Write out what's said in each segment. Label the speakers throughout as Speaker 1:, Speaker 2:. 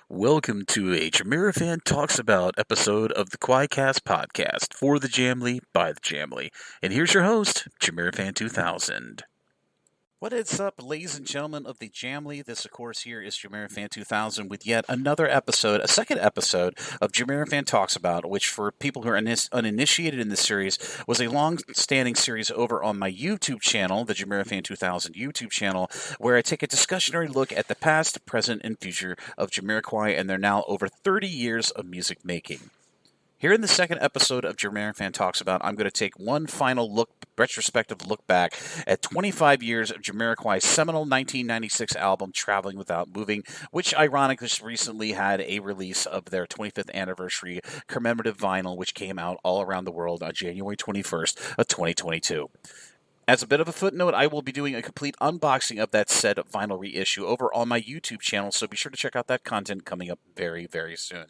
Speaker 1: Welcome to a JamiroFan Talks About episode of the QUAICast Podcast for the Jamly by the Jamly. And here's your host, JamiroFan 2000. What is up, ladies and gentlemen of the Jamly? This, of course, here is JamiroFan 2000 with yet another episode, a second episode of JamiroFan Talks About, which for people who are uninitiated in this series was a long-standing series over on my YouTube channel, the JamiroFan 2000 YouTube channel, where I take a discussionary look at the past, present, and future of Jamiroquai and their now over 30 years of music making. Here in the second episode of JamiroFan Talks About, I'm going to take one final retrospective look back at 25 years of Jamiroquai's seminal 1996 album, Traveling Without Moving, which ironically just recently had a release of their 25th anniversary commemorative vinyl, which came out all around the world on January 21st of 2022. As a bit of a footnote, I will be doing a complete unboxing of that said vinyl reissue over on my YouTube channel, so be sure to check out that content coming up very, very soon.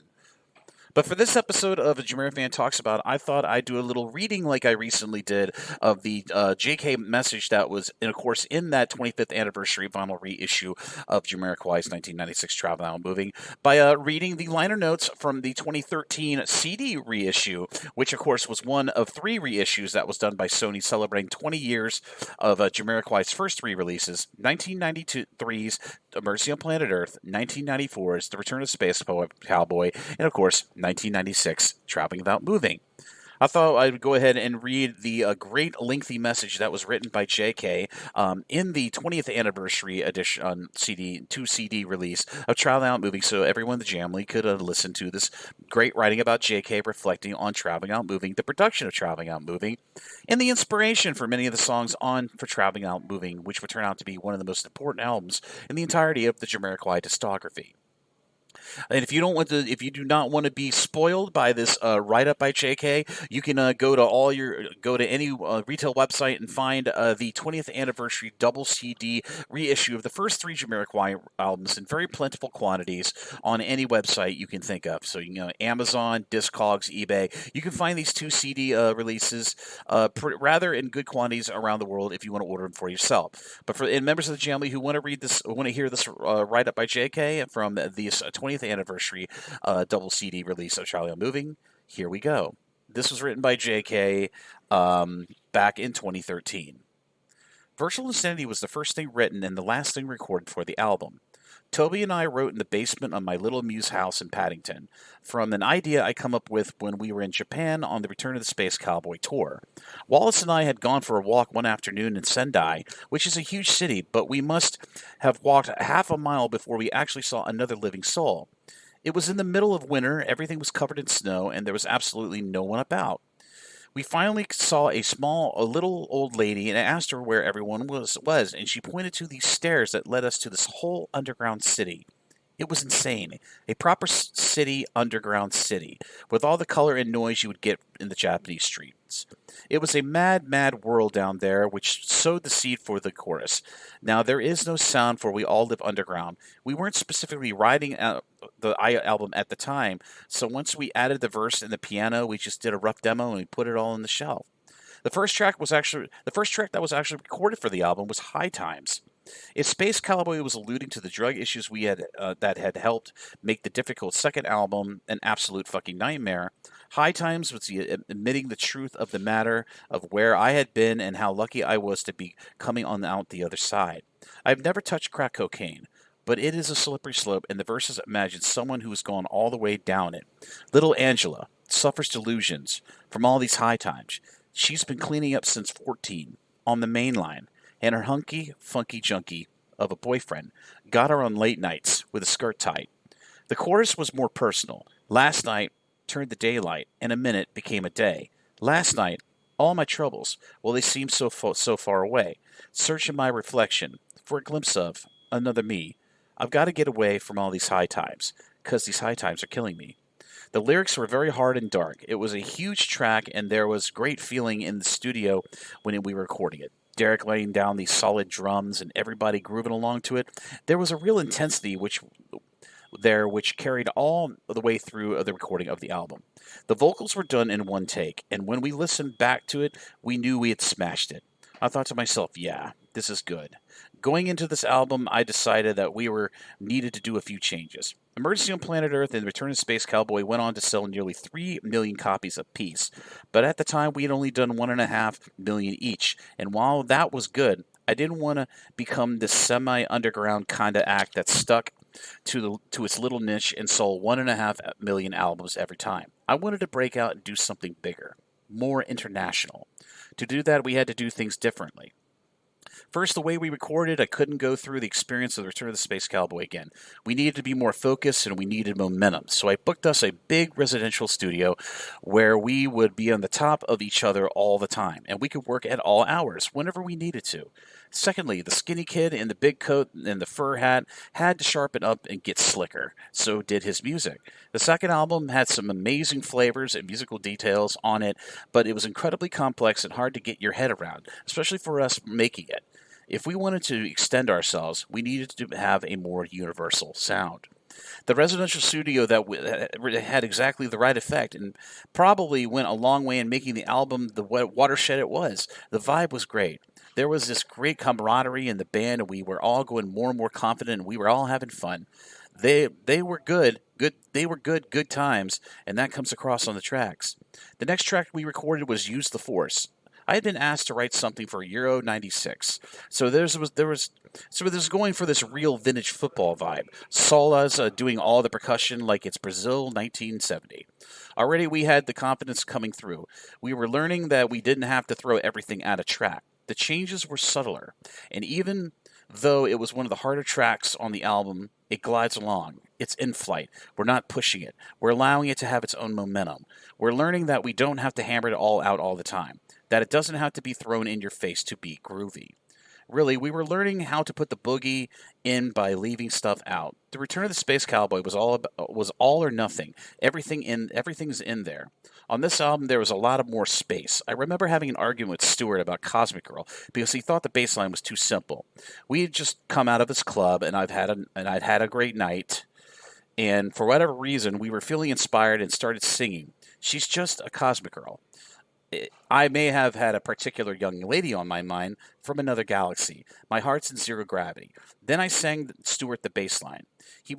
Speaker 1: But for this episode of JamiroFan Talks About, I thought I'd do a little reading like I recently did of the JK message that was, of course, in that 25th anniversary vinyl reissue of Jamiroquai's 1996 Travel Out Moving by reading the liner notes from the 2013 CD reissue, which, of course, was one of three reissues that was done by Sony celebrating 20 years of Jamiroquai's first three releases, 1993's Mercy on Planet Earth, 1994's The Return of Space Cowboy, and, of course, 1996, Traveling Without Moving. I thought I would go ahead and read the great lengthy message that was written by JK in the 20th anniversary edition on CD release of Traveling Out Moving, so everyone in the Jamly could listen to this great writing about JK reflecting on Traveling Out Moving, the production of Traveling Out Moving, and the inspiration for many of the songs for Traveling Out Moving, which would turn out to be one of the most important albums in the entirety of the Jamiroquai discography. And if you do not want to be spoiled by this write-up by JK, you can go to any retail website and find the 20th anniversary double CD reissue of the first three Jamiroquai albums in very plentiful quantities on any website you can think of. So Amazon, Discogs, eBay. You can find these two CD releases rather in good quantities around the world if you want to order them for yourself. But for members of the Jamly who want to hear this write-up by JK from this 20th anniversary double CD release of Traveling Out Moving, here we go. This was written by JK back in 2013. Virtual Insanity was the first thing written and the last thing recorded for the album. Toby and I wrote in the basement of my little Muse house in Paddington, from an idea I come up with when we were in Japan on the Return of the Space Cowboy tour. Wallace and I had gone for a walk one afternoon in Sendai, which is a huge city, but we must have walked half a mile before we actually saw another living soul. It was in the middle of winter, everything was covered in snow, and there was absolutely no one about. We finally saw a little old lady and asked her where everyone was, and she pointed to these stairs that led us to this whole underground city. It was insane. A proper city, underground city, with all the color and noise you would get in the Japanese streets. It was a mad, mad world down there, which sowed the seed for the chorus. Now, there is no sound, for we all live underground. We weren't specifically writing out the album at the time, so once we added the verse and the piano, we just did a rough demo and we put it all on the shelf. The first track that was actually recorded for the album was High Times. If Space Cowboy was alluding to the drug issues we had that had helped make the difficult second album an absolute fucking nightmare, High Times was admitting the truth of the matter of where I had been and how lucky I was to be coming on out the other side. I've never touched crack cocaine, but it is a slippery slope, and the verses imagine someone who has gone all the way down it. Little Angela suffers delusions from all these high times. She's been cleaning up since 14 on the main line, and her hunky, funky junkie of a boyfriend got her on late nights with a skirt tight. The chorus was more personal. Last night turned to daylight, and a minute became a day. Last night, all my troubles, well, they seemed so far away. Searching my reflection for a glimpse of another me. I've got to get away from all these high times, because these high times are killing me. The lyrics were very hard and dark. It was a huge track, and there was great feeling in the studio when we were recording it. Derek laying down these solid drums and everybody grooving along to it. There was a real intensity which carried all the way through the recording of the album. The vocals were done in one take, and when we listened back to it, we knew we had smashed it. I thought to myself, yeah, this is good. Going into this album, I decided that needed to do a few changes. Emergency on Planet Earth and Return of Space Cowboy went on to sell nearly 3 million copies apiece, but at the time we had only done 1.5 million each, and while that was good, I didn't want to become this semi-underground kind of act that stuck to its little niche and sold 1.5 million albums every time. I wanted to break out and do something bigger, more international. To do that, we had to do things differently. First, the way we recorded, I couldn't go through the experience of the Return of the Space Cowboy again. We needed to be more focused and we needed momentum. So I booked us a big residential studio where we would be on the top of each other all the time, and we could work at all hours, whenever we needed to. Secondly, the skinny kid in the big coat and the fur hat had to sharpen up and get slicker. So did his music. The second album had some amazing flavors and musical details on it, but it was incredibly complex and hard to get your head around, especially for us making it. If we wanted to extend ourselves, we needed to have a more universal sound. The residential studio that had exactly the right effect and probably went a long way in making the album the watershed it was. The vibe was great. There was this great camaraderie in the band, and we were all going more and more confident, and we were all having fun. They were good times, and that comes across on the tracks. The next track we recorded was Use the Force. I had been asked to write something for Euro '96, so there was going for this real vintage football vibe. Solas doing all the percussion like it's Brazil 1970. Already we had the confidence coming through. We were learning that we didn't have to throw everything at a track. The changes were subtler, and even though it was one of the harder tracks on the album, it glides along. It's in flight. We're not pushing it. We're allowing it to have its own momentum. We're learning that we don't have to hammer it all out all the time, that it doesn't have to be thrown in your face to be groovy. Really, we were learning how to put the boogie in by leaving stuff out. The Return of the Space Cowboy was all or nothing. Everything's in there. On this album, there was a lot of more space. I remember having an argument with Stewart about Cosmic Girl because he thought the bass line was too simple. We had just come out of this club, and I'd had a great night, and for whatever reason, we were feeling inspired and started singing. She's just a Cosmic Girl. I may have had a particular young lady on my mind from another galaxy. My heart's in zero gravity. Then I sang Stewart the bass line. He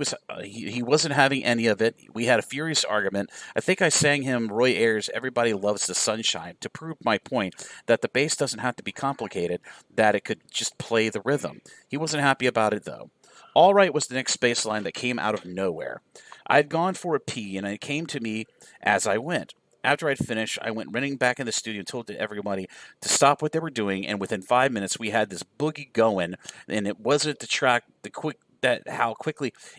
Speaker 1: wasn't having any of it. We had a furious argument. I think I sang him Roy Ayers' Everybody Loves the Sunshine to prove my point that the bass doesn't have to be complicated, that it could just play the rhythm. He wasn't happy about it, though. All Right was the next bass line that came out of nowhere. I had gone for a pee, and it came to me as I went. After I'd finished, I went running back in the studio and told everybody to stop what they were doing, and within 5 minutes we had this boogie going, and it wasn't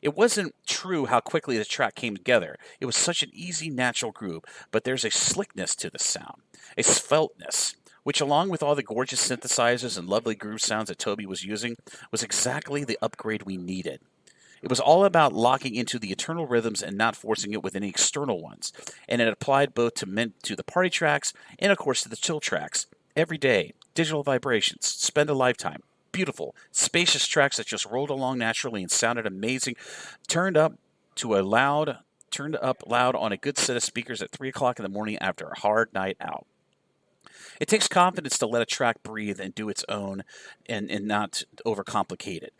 Speaker 1: it wasn't true how quickly the track came together. It was such an easy, natural groove, but there's a slickness to the sound, a sveltness, which along with all the gorgeous synthesizers and lovely groove sounds that Toby was using, was exactly the upgrade we needed. It was all about locking into the eternal rhythms and not forcing it with any external ones, and it applied both to the party tracks and, of course, to the chill tracks. Every day, digital vibrations, spend a lifetime, beautiful, spacious tracks that just rolled along naturally and sounded amazing, turned up loud on a good set of speakers at 3 o'clock in the morning after a hard night out. It takes confidence to let a track breathe and do its own, and not overcomplicate it.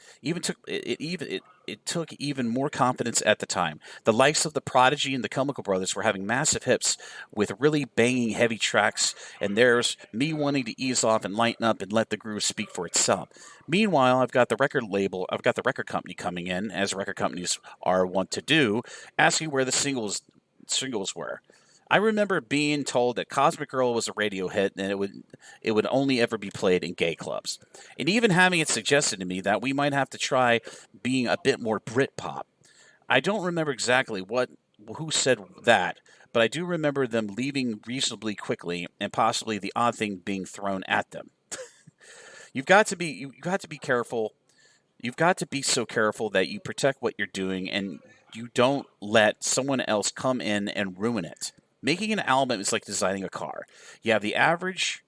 Speaker 1: It took even more confidence at the time. The likes of the Prodigy and the Chemical Brothers were having massive hits with really banging heavy tracks, and there's me wanting to ease off and lighten up and let the groove speak for itself. Meanwhile, I've got the record company coming in, as record companies are wont to do, asking where the singles were. I remember being told that Cosmic Girl was a radio hit and it would only ever be played in gay clubs. And even having it suggested to me that we might have to try being a bit more Britpop. I don't remember exactly who said that, but I do remember them leaving reasonably quickly and possibly the odd thing being thrown at them. You've got to be careful. You've got to be so careful that you protect what you're doing and you don't let someone else come in and ruin it. Making an album is like designing a car. You have the average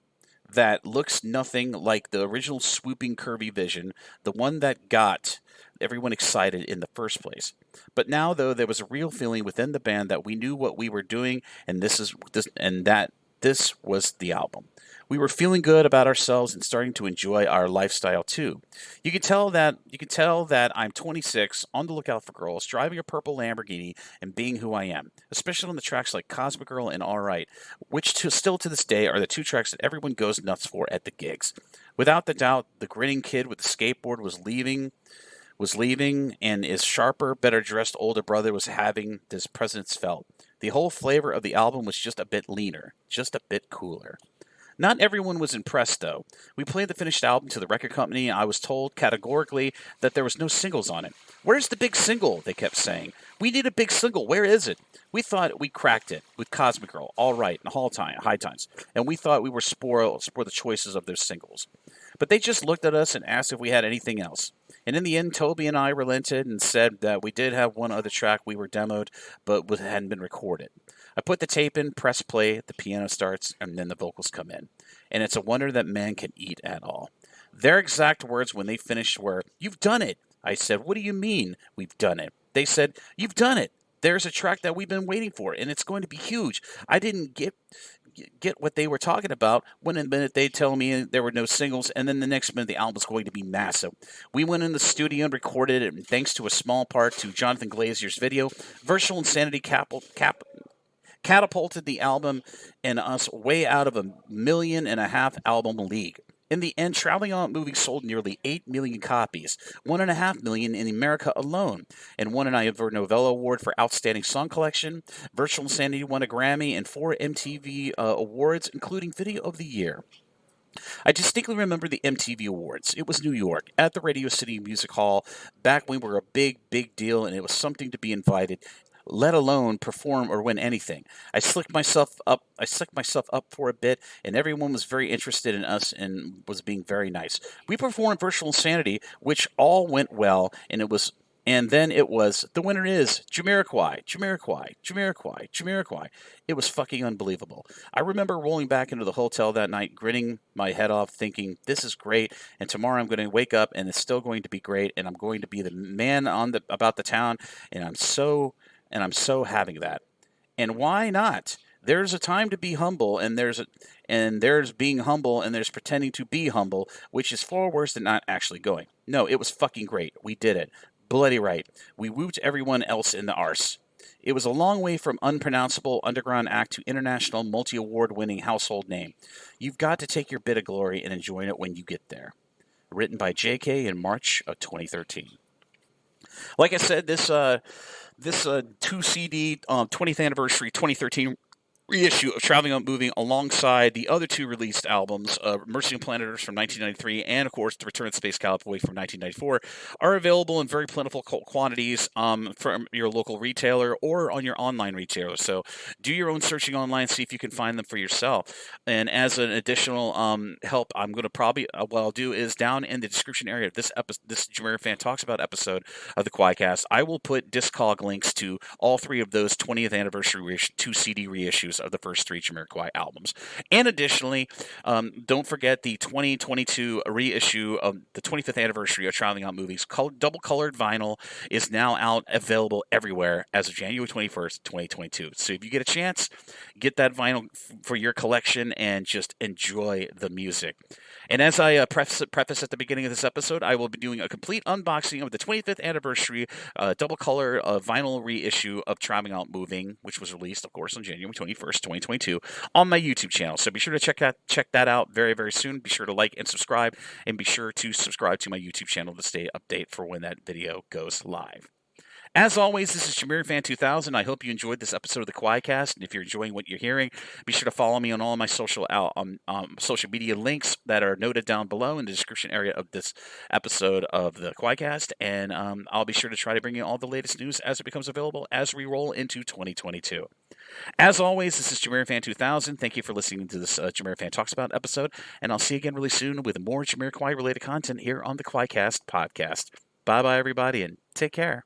Speaker 1: that looks nothing like the original swooping curvy vision, the one that got everyone excited in the first place. But now, though, there was a real feeling within the band that we knew what we were doing, and that This was the album. We were feeling good about ourselves and starting to enjoy our lifestyle too. You can tell that I'm 26, on the lookout for girls, driving a purple Lamborghini, and being who I am. Especially on the tracks like Cosmic Girl and All Right, which still to this day are the two tracks that everyone goes nuts for at the gigs. Without the doubt, the grinning kid with the skateboard was leaving, and his sharper, better dressed older brother was having his presence felt. The whole flavor of the album was just a bit leaner, just a bit cooler. Not everyone was impressed, though. We played the finished album to the record company, and I was told categorically that there was no singles on it. Where's the big single? They kept saying. We need a big single. Where is it? We thought we cracked it with Cosmic Girl, All Right, and High Times, and we thought we were spoiled for the choices of their singles. But they just looked at us and asked if we had anything else. And in the end, Toby and I relented and said that we did have one other track we were demoed, but hadn't been recorded. I put the tape in, press play, the piano starts, and then the vocals come in. And it's a wonder that man can eat at all. Their exact words when they finished were, "You've done it." I said, "What do you mean, we've done it?" They said, "You've done it. There's a track that we've been waiting for, and it's going to be huge." I didn't get what they were talking about when in a minute they tell me there were no singles, and then the next minute the album was going to be massive. We went in the studio and recorded it, and thanks to a small part to Jonathan Glazier's video, Virtual Insanity catapulted the album and us way out of 1.5 million album league. In the end, Traveling On Moving sold nearly 8 million copies, 1.5 million in America alone, and won an Ivor Novello Award for Outstanding Song Collection. Virtual Insanity won a Grammy and 4 MTV awards, including Video of the Year. I distinctly remember the MTV Awards. It was New York, at the Radio City Music Hall, back when we were a big, big deal, and it was something to be invited, let alone perform or win anything. I slicked myself up for a bit, and everyone was very interested in us and was being very nice. We performed Virtual Insanity, which all went well, and then it was, the winner is Jamiroquai. It was fucking unbelievable. I remember rolling back into the hotel that night, grinning my head off, thinking, this is great, and tomorrow I'm going to wake up, and it's still going to be great, and I'm going to be the man about the town, and I'm so having that. And why not? There's a time to be humble, and there's being humble, and there's pretending to be humble, which is far worse than not actually going. No, it was fucking great. We did it. Bloody right. We whooped everyone else in the arse. It was a long way from unpronounceable underground act to international multi-award winning household name. You've got to take your bit of glory and enjoy it when you get there. Written by JK in March of 2013. Like I said, this 2-CD 20th anniversary 2013 reissue of Traveling On Moving, alongside the other two released albums, Mercy on Planet Earth from 1993 and, of course, The Return of the Space Cowboy from 1994, are available in very plentiful quantities from your local retailer or on your online retailer. So do your own searching online, see if you can find them for yourself. And as an additional help, I'm going to probably, what I'll do is down in the description area of this JamiroFan Talks About episode of the QUAICast, I will put Discog links to all three of those 20th anniversary 2-CD reissues of the first three Jamiroquai albums. And additionally, don't forget the 2022 reissue of the 25th anniversary of Traveling On Movies. Double-colored vinyl is now available everywhere as of January 21st, 2022. So if you get a chance, get that vinyl for your collection and just enjoy the music. And as I preface at the beginning of this episode, I will be doing a complete unboxing of the 25th anniversary double-color vinyl reissue of Traveling On Moving, which was released, of course, on January 21st, 2022, on my YouTube channel. So be sure to check that out very, very soon. Be sure to like and subscribe, and be sure to subscribe to my YouTube channel to stay updated for when that video goes live. As always, this is JamiroFan 2000. I hope you enjoyed this episode of the QUAICast, and if you're enjoying what you're hearing, be sure to follow me on all my social media links that are noted down below in the description area of this episode of the QUAICast, and I'll be sure to try to bring you all the latest news as it becomes available as we roll into 2022. As always, this is JamiroFan 2000. Thank you for listening to this JamiroFan Talks About episode, and I'll see you again really soon with more Jamiroquai-related content here on the QUAICast Podcast. Bye-bye, everybody, and take care.